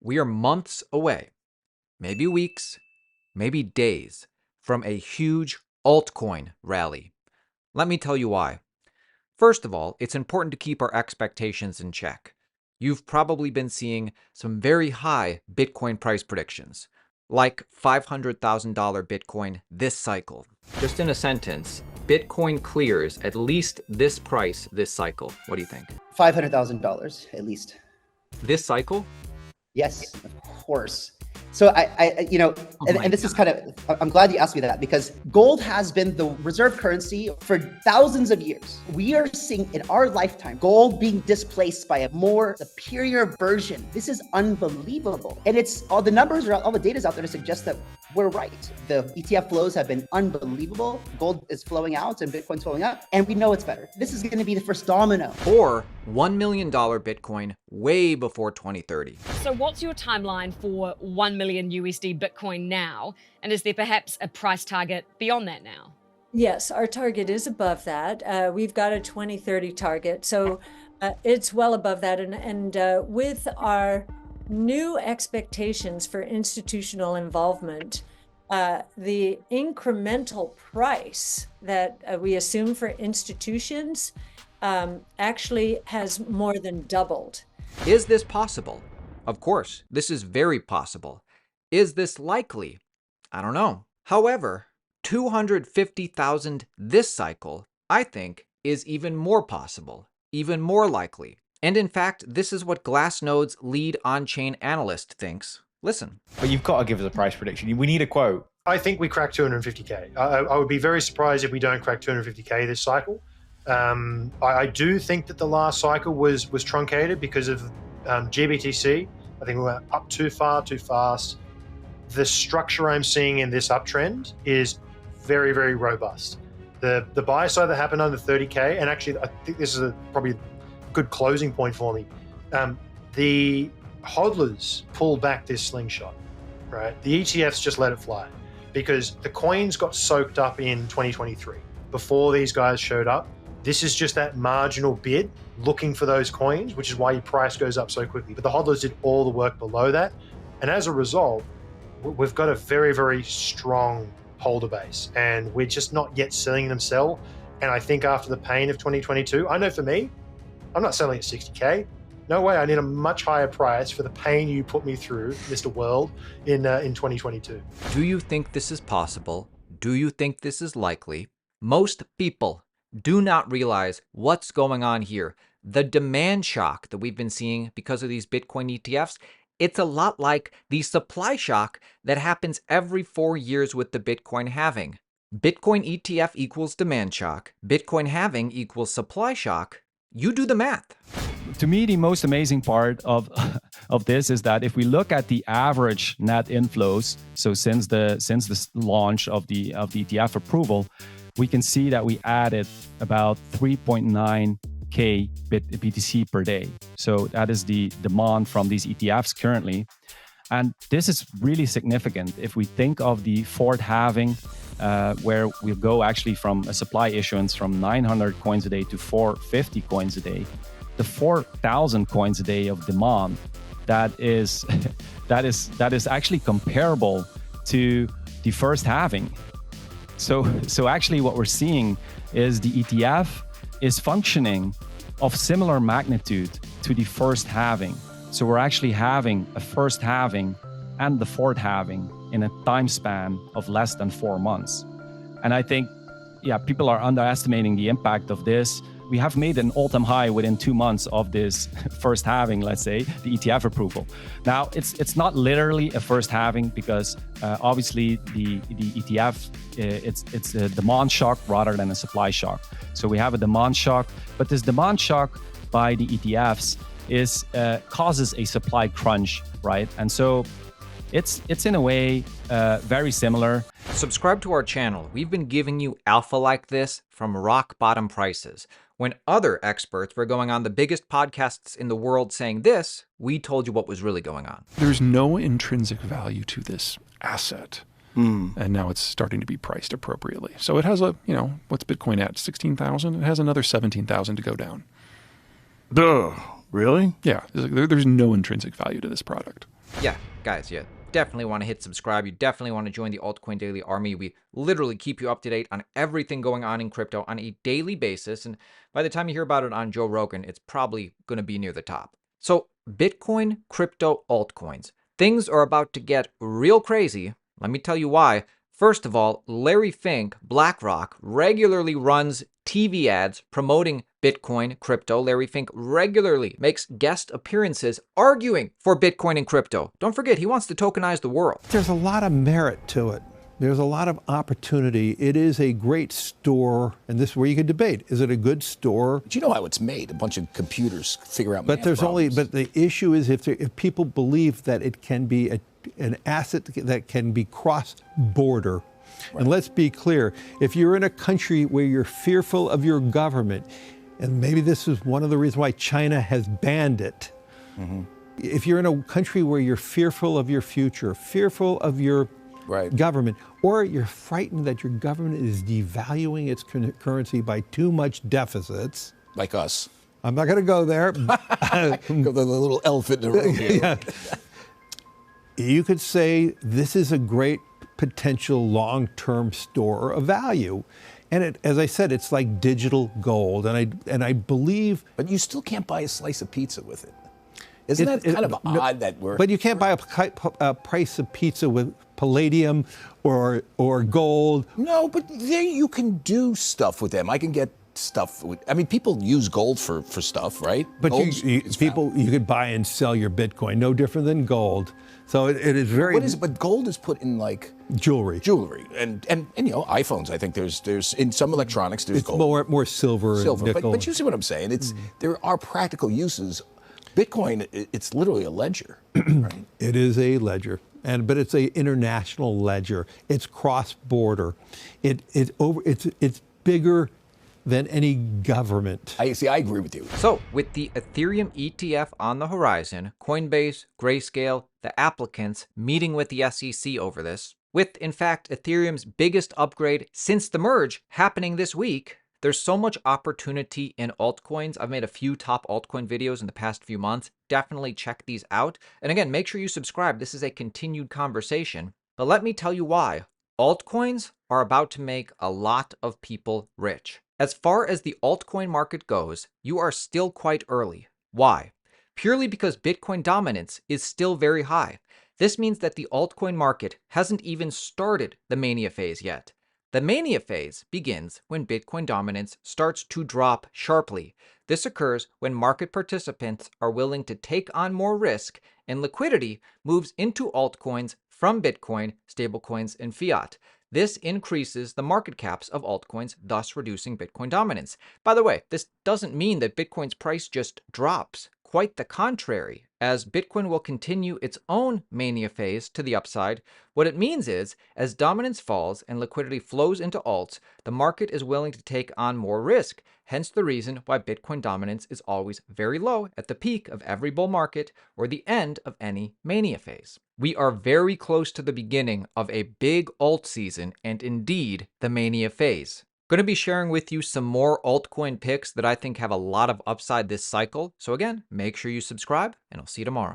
We are months away, maybe weeks, maybe days, from a huge altcoin rally. Let me tell you why. First of all, it's important to keep our expectations in check. You've probably been seeing some very high Bitcoin price predictions, like $500,000 Bitcoin this cycle. Just in a sentence, Bitcoin clears at least this price this cycle. What do you think? $500,000 at least. This cycle? Yes, of course. So and this is kind of, I'm glad you asked me that, because gold has been the reserve currency for thousands of years. We are seeing in our lifetime, gold being displaced by a more superior version. This is unbelievable. And it's all the numbers, all the data is out there to suggest that we're right. The ETF flows have been unbelievable. Gold is flowing out and Bitcoin's flowing up, and we know it's better. This is going to be the first domino. Or $1 million Bitcoin way before 2030. So what's your timeline for 1 million USD Bitcoin now? And is there perhaps a price target beyond that now? Yes, our target is above that. We've got a 2030 target. So it's well above that. And with our new expectations for institutional involvement, the incremental price that we assume for institutions actually has more than doubled. Is this possible? Of course, this is very possible. Is this likely? I don't know. However, 250,000 this cycle, I think, is even more possible, even more likely. And in fact, this is what Glassnode's lead on-chain analyst thinks. Listen. But you've got to give us a price prediction. We need a quote. I think we crack 250K. I would be very surprised if we don't crack 250K this cycle. I do think that the last cycle was truncated because of GBTC. I think we went up too far, too fast. The structure I'm seeing in this uptrend is very, very robust. The buy side that happened under 30K, and actually I think this is probably a good closing point for me. The hodlers pulled back this slingshot, right? The ETFs just let it fly because the coins got soaked up in 2023 before these guys showed up. This is just that marginal bid looking for those coins, which is why your price goes up so quickly. But the hodlers did all the work below that. And as a result, we've got a very, very strong holder base, and we're just not yet seeing them sell. And I think after the pain of 2022, I know for me, I'm not selling at 60K. No way. I need a much higher price for the pain you put me through, Mr. World, in 2022. Do you think this is possible? Do you think this is likely? Most people do not realize what's going on here. The demand shock that we've been seeing because of these Bitcoin ETFs, it's a lot like the supply shock that happens every 4 years with the Bitcoin halving. Bitcoin ETF equals demand shock. Bitcoin halving equals supply shock. You do the math. To me, the most amazing part of this is that if we look at the average net inflows, so since the launch of the ETF approval, we can see that we added about 3.9K BTC per day. So that is the demand from these ETFs currently. And this is really significant. If we think of the fourth halving, where we'll go actually from a supply issuance from 900 coins a day to 450 coins a day, the 4,000 coins a day of demand, that is actually comparable to the first halving. So actually what we're seeing is the ETF is functioning of similar magnitude to the first halving. So we're actually having a first halving and the fourth halving in a time span of less than 4 months. And I think, people are underestimating the impact of this. We have made an all-time high within 2 months of this first halving, let's say, the ETF approval. Now, it's not literally a first halving because obviously the ETF, it's a demand shock rather than a supply shock. So we have a demand shock, but this demand shock by the ETFs causes a supply crunch, right? And so it's in a way very similar. Subscribe to our channel. We've been giving you alpha like this from rock bottom prices. When other experts were going on the biggest podcasts in the world saying this, we told you what was really going on. There's no intrinsic value to this asset. And now it's starting to be priced appropriately. So it has what's Bitcoin at? 16,000? It has another 17,000 to go down. Duh. Really? Yeah. There's no intrinsic value to this product. Yeah, guys, yeah. Definitely want to hit subscribe. You definitely want to join the Altcoin Daily Army. We literally keep you up to date on everything going on in crypto on a daily basis. And by the time you hear about it on Joe Rogan, it's probably going to be near the top. So, Bitcoin, crypto, altcoins. Things are about to get real crazy. Let me tell you why. First of all, Larry Fink, BlackRock, regularly runs TV ads promoting Bitcoin, crypto. Larry Fink regularly makes guest appearances arguing for Bitcoin and crypto. Don't forget, he wants to tokenize the world. There's a lot of merit to it. There's a lot of opportunity. It is a great store, and this is where you can debate. Is it a good store? But you know how it's made. A bunch of computers figure out But math there's problems. but the issue is if people believe that it can be an asset that can be cross-border. Right. And let's be clear, if you're in a country where you're fearful of your government, and maybe this is one of the reasons why China has banned it. Mm-hmm. If you're in a country where you're fearful of your future, fearful of your government, or you're frightened that your government is devaluing its currency by too much deficits. Like us. I'm not going to go there. Go the little elephant in the room here. Yeah. You could say this is a great potential long-term store of value. And as I said, it's like digital gold. And I believe... But you still can't buy a slice of pizza with it. Isn't that kind of odd that we're... But you can't buy a price of pizza with palladium or gold. No, but there you can do stuff with them. I can get stuff with... I mean, people use gold for stuff, right? But you could buy and sell your Bitcoin, no different than gold. So it is very... What is it? But gold is put in like... Jewelry. And you know, iPhones, I think there's in some electronics, there's gold. It's more silver and nickel. But you see what I'm saying? It's there are practical uses. Bitcoin, it's literally a ledger. Right? It is a ledger, but it's an international ledger. It's cross-border. It's bigger than any government. I agree with you. So, with the Ethereum ETF on the horizon, Coinbase, Grayscale, the applicants meeting with the SEC over this, with, in fact, Ethereum's biggest upgrade since the merge happening this week, there's so much opportunity in altcoins. I've made a few top altcoin videos in the past few months. Definitely check these out. And again, make sure you subscribe. This is a continued conversation. But let me tell you why. Altcoins are about to make a lot of people rich. As far as the altcoin market goes, you are still quite early. Why? Purely because Bitcoin dominance is still very high. This means that the altcoin market hasn't even started the mania phase yet. The mania phase begins when Bitcoin dominance starts to drop sharply. This occurs when market participants are willing to take on more risk and liquidity moves into altcoins from Bitcoin, stablecoins, and fiat. This increases the market caps of altcoins, thus reducing Bitcoin dominance. By the way, this doesn't mean that Bitcoin's price just drops. Quite the contrary. As Bitcoin will continue its own mania phase to the upside, what it means is, as dominance falls and liquidity flows into alts, the market is willing to take on more risk, hence the reason why Bitcoin dominance is always very low at the peak of every bull market or the end of any mania phase. We are very close to the beginning of a big alt season and indeed the mania phase. Going to be sharing with you some more altcoin picks that I think have a lot of upside this cycle. So again, make sure you subscribe and I'll see you tomorrow.